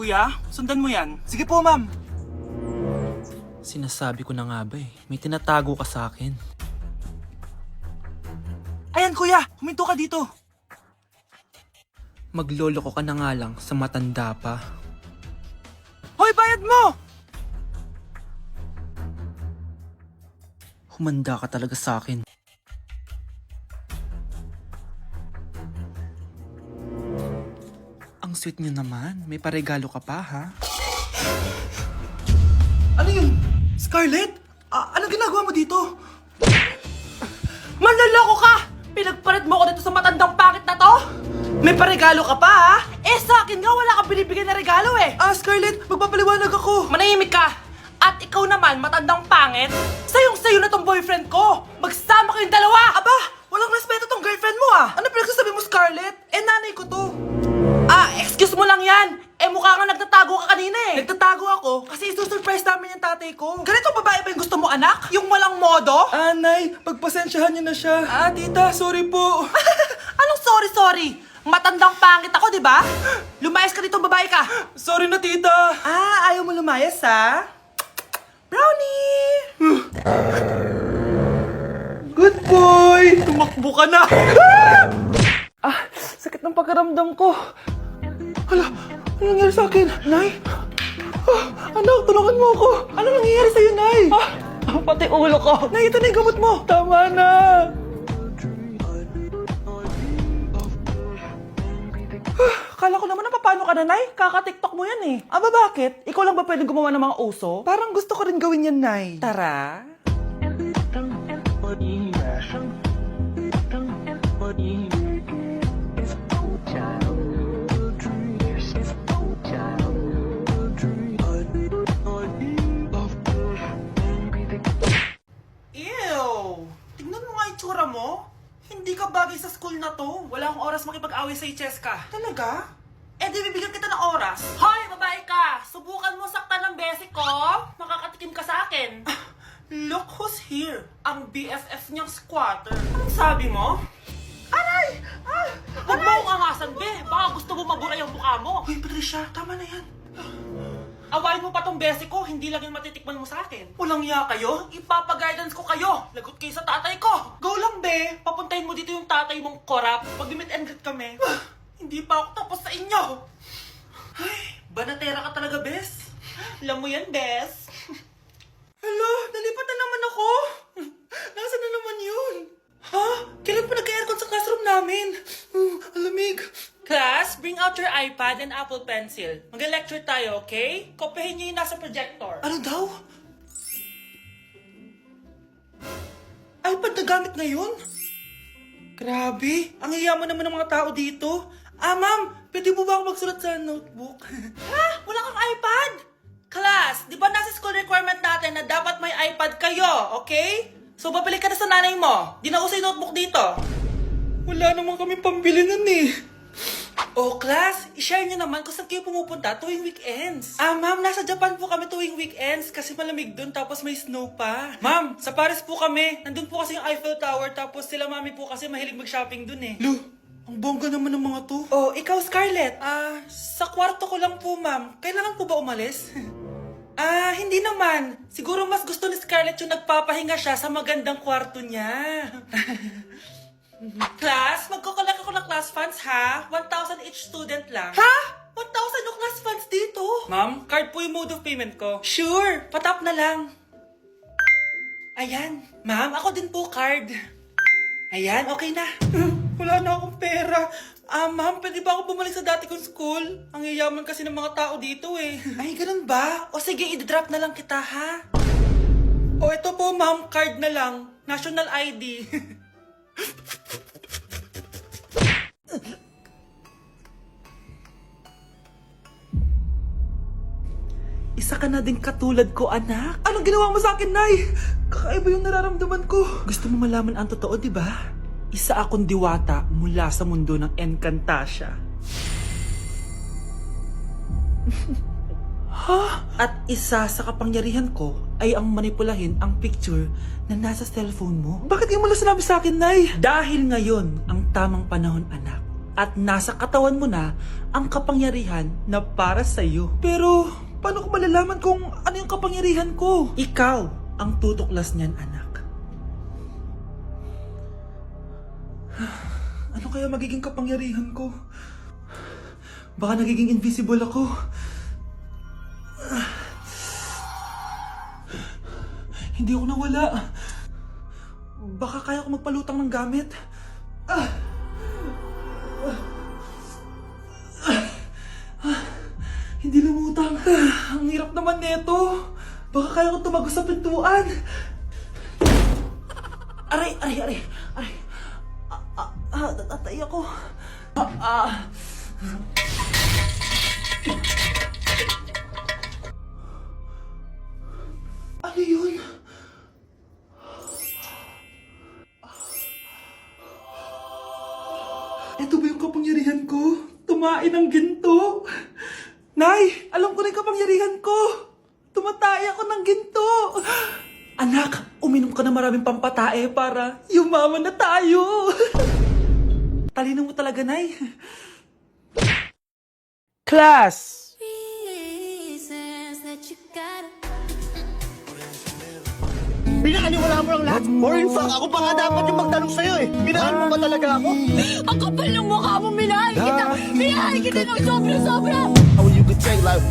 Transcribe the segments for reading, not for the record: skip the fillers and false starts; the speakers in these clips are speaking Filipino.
Kuya, sundan mo yan. Sige po, ma'am. Sinasabi ko na nga ba may tinatago ka sa akin. Ayan, kuya. Huminto ka dito. Magloloko ka na nga lang sa matanda pa. Hoy, bayad mo! Humanda ka talaga sa akin. Ang sweet niyo naman. May paregalo ka pa, ha? Ano yun? Scarlett? Anong ginagawa mo dito? Manloloko ka! Pinagpalit mo ko dito sa matandang pangit na to? May paregalo ka pa, ha? Eh, sa akin nga, wala kang binibigyan na regalo, eh. Scarlett, magpapaliwanag ako. Manahimik ka! At ikaw naman, matandang pangit, sayong-sayo na tong boyfriend ko! Magsama kayong dalawa! Aba, walang respeto tong girlfriend mo, ah! Ano pinagsasabi mo, Scarlett? Eh, nanay ko to. Excuse mo lang yan! Eh, mukha kang nagtatago ka kanina, eh. Nagtatago ako kasi isusurprise namin yung tatay ko. Ganito babae ba yung gusto mo, anak? Yung walang modo? Nay, pagpasensyahan niyo na siya. Tita, sorry po. Anong sorry? Matandang pangit ako, di ba? Lumayas ka dito, babae ka. Sorry na, tita. Ayaw mo lumayas, ha? Brownie! Good boy! Tumakbo ka na! Sakit ng pagkaramdam ko. Hala, ano nangyari sa akin? Nay? Anak, tulungan mo ako. Ano nangyayari sa'yo, Nay? Pati ulo ko. Nay, ito na yung gamot mo. Tama na. Kala ko naman na paano ka na, Nay? Kaka-tiktok mo yan, eh. Bakit? Ikaw lang ba pwedeng gumawa ng mga uso? Parang gusto ko rin gawin yan, Nay. Tara. Ew! Tingnan mo nga itsura mo. Hindi ka bagay sa school na to. Wala akong oras makipag-away sa Cheska. Talaga? Eh di bibigyan kita ng oras. Hoy, babae ka! Subukan mo saktan ng basic ko. Makakatikim ka sa akin. Look who's here. Ang BFF niyang squatter. Anong sabi mo? Aray! Huwag mo akong angasan, be. Baka gusto mo mabura yung mukha mo. Hoy, Patricia, tama na yan. Awayin mo pa tong basic ko, hindi lang yung matitikman mo sa akin. Walang iya kayo, ipapag-guidance ko kayo. Lagot kayo sa tatay ko. Go lang, be. Papuntahin mo dito yung tatay mong korap. Pag-meet and greet kami. Hindi pa ako tapos sa inyo. Ay, banatera ka talaga, bes. Alam mo yan, bes. Hala, nalipat na naman ako. Nasaan na naman yun? Ha? Kailan pa nagka-aircon sa classroom namin? Alamig. Class, bring out your iPad and Apple Pencil. Mag-lecture tayo, okay? Kopyahin niyo yung nasa projector. Ano daw? iPad na gamit ngayon? Grabe, ang yayaman naman ng mga tao dito. Ma'am, pwede mo ba ako magsulat sa notebook? Ha? Wala kang iPad? Class, di ba nasa school requirement natin na dapat may iPad kayo, okay? So, babalik ka na sa nanay mo. Di na uso yung notebook dito. Wala naman kami pambili nun eh. Oh, class, i-share nyo naman kung saan kayo pumupunta tuwing weekends. Ma'am, nasa Japan po kami tuwing weekends kasi malamig dun tapos may snow pa. Ma'am, sa Paris po kami. Nandun po kasi yung Eiffel Tower tapos sila mami po kasi mahilig mag-shopping dun eh. Lu, ang bongga naman ng mga to. Oh, ikaw Scarlett. Sa kwarto ko lang po, ma'am. Kailangan po ba umalis? Hindi naman. Siguro mas gusto ni Scarlett yung nagpapahinga siya sa magandang kwarto niya. Class, magkukulak ako ng class funds, ha? 1,000 each student lang. Ha? 1,000 yung class funds dito? Ma'am, card po yung mode of payment ko. Sure, patap na lang. Ayan. Ma'am, ako din po card. Ayan, okay na. Wala na akong pera. Ma'am, pwede ba ako bumalik sa dati kong school? Ang yayaman kasi ng mga tao dito eh. Ay, ganun ba? O sige, i-drop na lang kita, ha? O ito po, ma'am, card na lang. National ID. Isa ka na din katulad ko, anak. Anong ginawa mo sa akin, Nay? Kakaiba yung nararamdaman ko. Gusto mo malaman ang totoo, di ba? Isa akong diwata mula sa mundo ng Encantasia. Ha? At isa sa kapangyarihan ko ay ang manipulahin ang picture na nasa cellphone mo. Bakit di mo lang sinabi sa akin, Nay? Dahil ngayon ang tamang panahon, anak, At nasa katawan mo na ang kapangyarihan na para sa'yo. Pero, paano ko malalaman kung ano yung kapangyarihan ko? Ikaw ang tutuklas niyan, anak. Ano kaya magiging kapangyarihan ko? Baka nagiging invisible ako. Hindi ako nawala. Baka kaya ko magpalutang ng gamit. Hindi lumutang. Ang hirap naman neto. Baka kaya ko tumagos sa pintuan. Aray, aray, aray. Aray. Natatay ako. Ano yun? Ito ba yung kapangyarihan ko? Tumain ng ginto? Nay, alam ko na yung kapangyarihan ko. Tumatay ako ng ginto. Anak, uminom ka na maraming pampatae para yumaman na tayo. Talino mo talaga, Nay. Class! Reasons that you gotta Pinakaniwala mo lang lahat. Or in fact, ako pa nga dapat yung magtanong sa'yo eh. Minahal mo ba talaga ako? Ang kapal ng mukha mo, minahal kita! Minahal kita ng sobra-sobra! How you could take like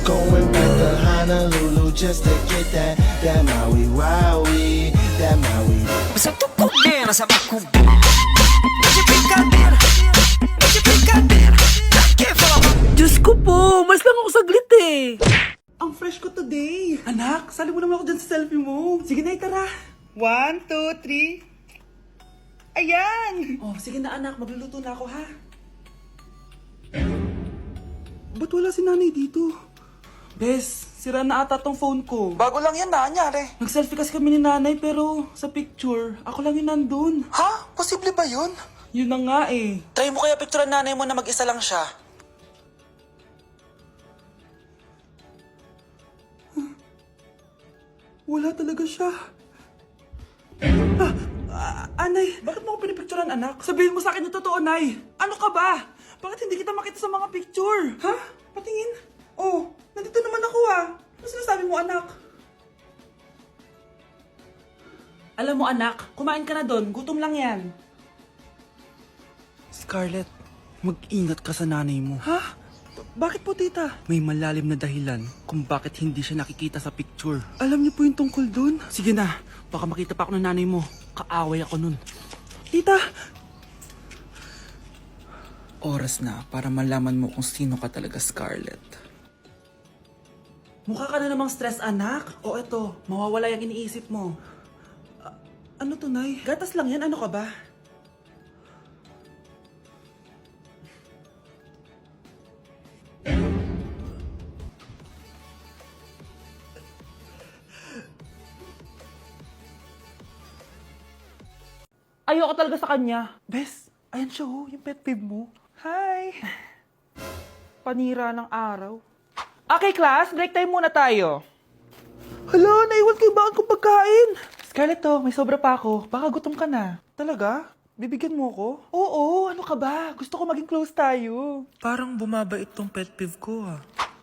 going back to Honolulu just to get that Maui Wowie, that Maui. Sa tukog din, sa bakog. Medyo brincadeira, medyo brincadeira. Que fala, Diyos ko po, mas lang ako saglit eh. Ang fresh ko today. Anak, sali mo naman ako dyan sa selfie mo. Sige na, tara. 1, 2, 3. Ayan! Oh, sige na anak, magluluto na ako ha. Ba't wala si nanay dito? Bes, sira na ata tong phone ko. Bago lang yan, nangyari. Nag-selfie kasi kami ni nanay pero sa picture, ako lang yung nandun. Ha? Posible ba yun? Yun na nga eh. Try mo kaya picturean nanay mo na mag-isa lang siya. Wala talaga siya. Anay, bakit mo ako pinipicturean, anak? Sabihin mo sa akin yung totoo, Nay. Ano ka ba? Bakit hindi kita makita sa mga picture? Ha? Patingin. Oh, nandito naman ako Ano sinasabi mo, anak? Alam mo, anak, kumain ka na doon. Gutom lang yan. Scarlett, mag-ingat ka sa nanay mo. Ha? Bakit po, tita? May malalim na dahilan kung bakit hindi siya nakikita sa picture. Alam niyo po yung tungkol doon? Sige na, baka makita pa ako ng nanay mo. Kaaway ako nun. Tita! Oras na para malaman mo kung sino ka talaga, Scarlett. Mukha ka na namang stress, anak. O eto, mawawala yung iniisip mo. Ano to, Nay? Gatas lang yan, ano ka ba? Ayoko talaga sa kanya. Bes, ayan siya yung pet peeve mo. Hi! Panira ng araw. Okay, class, break time muna tayo. Hala, naiwan kayo ba akong pagkain? Scarlett may sobra pa ako. Baka gutom ka na. Talaga? Bibigyan mo ko? Oo, ano ka ba? Gusto ko maging close tayo. Parang bumabait tong pet peeve ko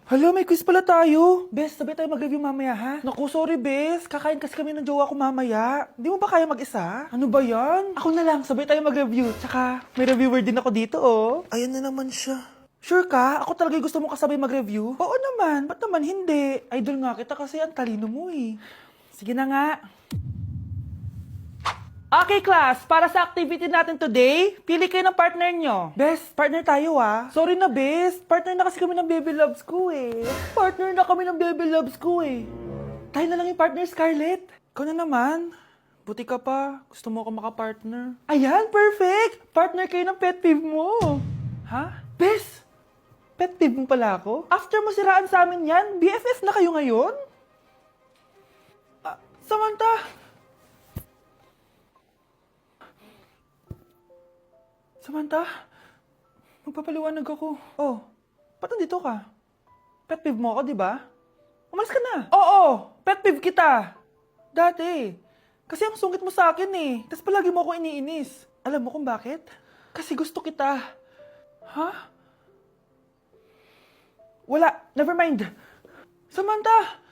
Hala, may quiz pala tayo. Bes, sabay tayo mag-review mamaya, ha? Naku, sorry, Bes. Kakain kasi kami ng jowa ko mamaya. Di mo ba kaya mag-isa? Ano ba yan? Ako na lang, sabay tayo mag-review. Tsaka, may reviewer din ako dito, oh. Ayan na naman siya. Sure ka? Ako talaga yung gusto mo kasabay mag-review? Oo naman. Ba't naman hindi? Idol nga kita kasi ang talino mo, eh. Sige na nga. Okay, class. Para sa activity natin today, pili kayo ng partner nyo. Best, partner tayo Sorry na, Best. Partner na kasi kami ng baby loves ko eh. Partner na kami ng baby loves ko eh. Tayo na lang yung partner, Scarlett. Ikaw na naman. Buti ka pa. Gusto mo ako makapartner. Ayan, perfect. Partner kayo ng pet peeve mo. Ha? Best, pet peeve mo pala ako? After mo siraan sa amin yan, BFF na kayo ngayon? Samantha, magpapaliwanag ako. Oh, ba't nandito ka? Pet peeve mo ako, di ba? Umalis ka na. Oo, pet peeve kita. Dati. Kasi ang sungit mo sa akin eh. Tapos palagi mo ako iniinis. Alam mo kung bakit? Kasi gusto kita. Ha? Wala, never mind. Samantha!